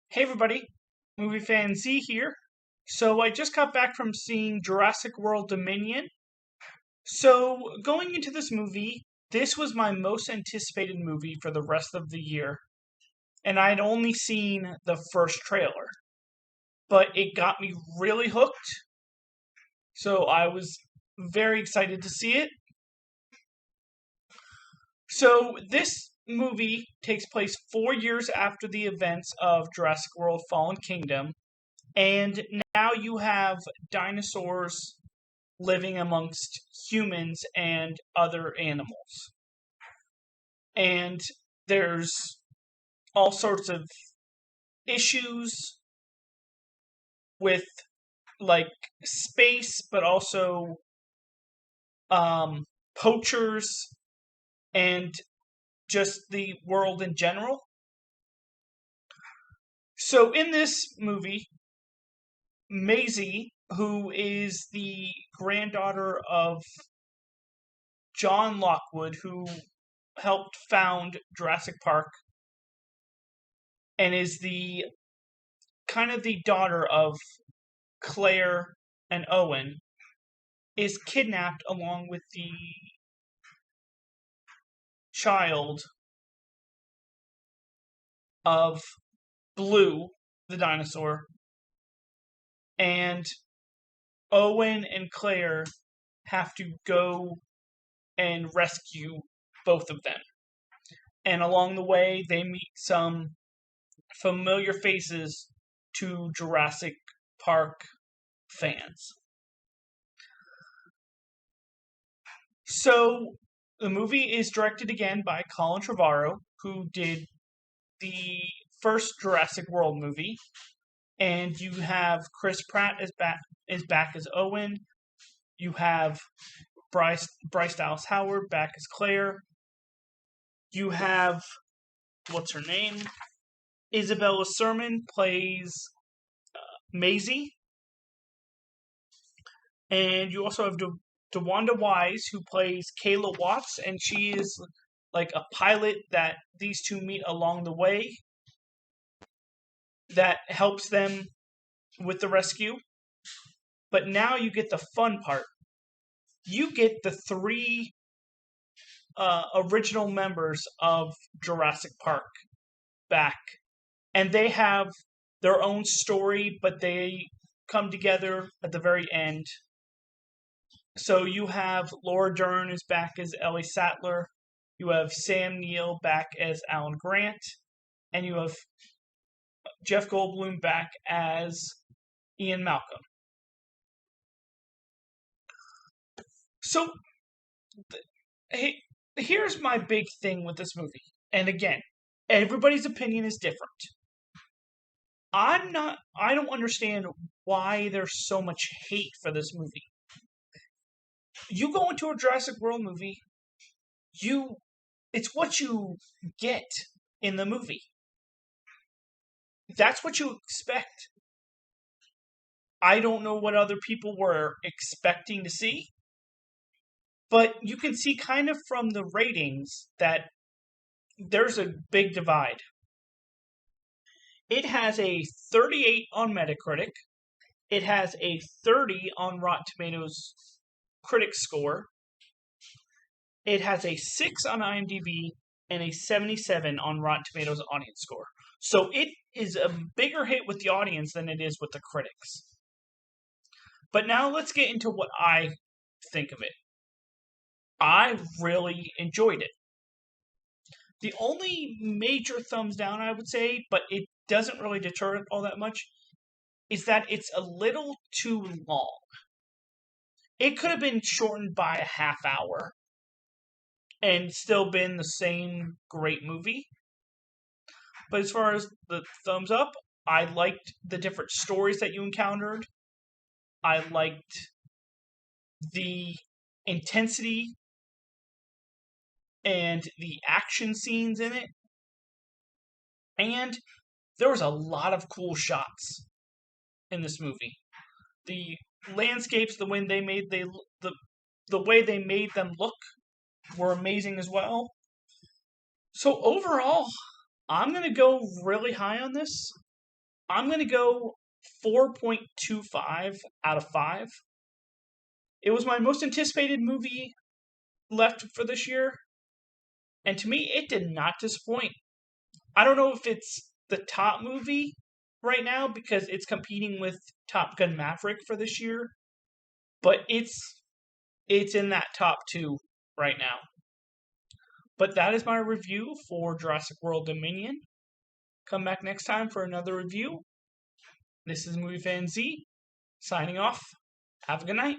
Hey everybody, movie fan Z here. So I just got back from seeing Jurassic World Dominion. So going into this movie, this was my most anticipated movie for the rest of the year, and I'd only seen the first trailer, but it got me really hooked. So I was very excited to see it. So this movie takes place 4 years after the events of Jurassic World Fallen Kingdom, and now you have dinosaurs living amongst humans and other animals. And there's all sorts of issues with like space, but also poachers and just the world in general. So in this movie, Maisie, who is the granddaughter of John Lockwood, who helped found Jurassic Park, and is the kind of the daughter of Claire and Owen, is kidnapped along with the child of Blue, the dinosaur, and Owen and Claire have to go and rescue both of them. And along the way, they meet some familiar faces to Jurassic Park fans. So, the movie is directed again by Colin Trevorrow, who did the first Jurassic World movie. And you have Chris Pratt is back as Owen. You have Bryce Dallas Howard back as Claire. You have, what's her name? Isabella Sermon plays Maisie. And you also have DeWanda Wise, who plays Kayla Watts, and she is like a pilot that these two meet along the way that helps them with the rescue. But now you get the fun part. You get the three original members of Jurassic Park back, and they have their own story, but they come together at the very end. So you have Laura Dern is back as Ellie Sattler, you have Sam Neill back as Alan Grant, and you have Jeff Goldblum back as Ian Malcolm. So, here's my big thing with this movie. And again, everybody's opinion is different. I don't understand why there's so much hate for this movie. You go into a Jurassic World movie, it's what you get in the movie. That's what you expect. I don't know what other people were expecting to see, but you can see kind of from the ratings that there's a big divide. It has a 38 on Metacritic. It has a 30 on Rotten Tomatoes critic score. It has a 6 on IMDb and a 77 on Rotten Tomatoes audience score. So it is a bigger hit with the audience than it is with the critics. But now let's get into what I think of it. I really enjoyed it. The only major thumbs down, I would say, but it doesn't really deter it all that much, is that it's a little too long. It could have been shortened by a half hour and still been the same great movie. But as far as the thumbs up, I liked the different stories that you encountered. I liked the intensity and the action scenes in it. And there was a lot of cool shots in this movie. The landscapes, the way they made the way they made them look were amazing as well. So overall, I'm gonna go really high on this. I'm going to go 4.25 out of 5. It was my most anticipated movie left for this year, and to me, it did not disappoint. I don't know if it's the top movie right now because it's competing with Top Gun Maverick for this year, but it's in that top 2 right now. But that is my review for Jurassic World Dominion. Come back next time for another review. This is Movie Fan Z, signing off. Have a good night.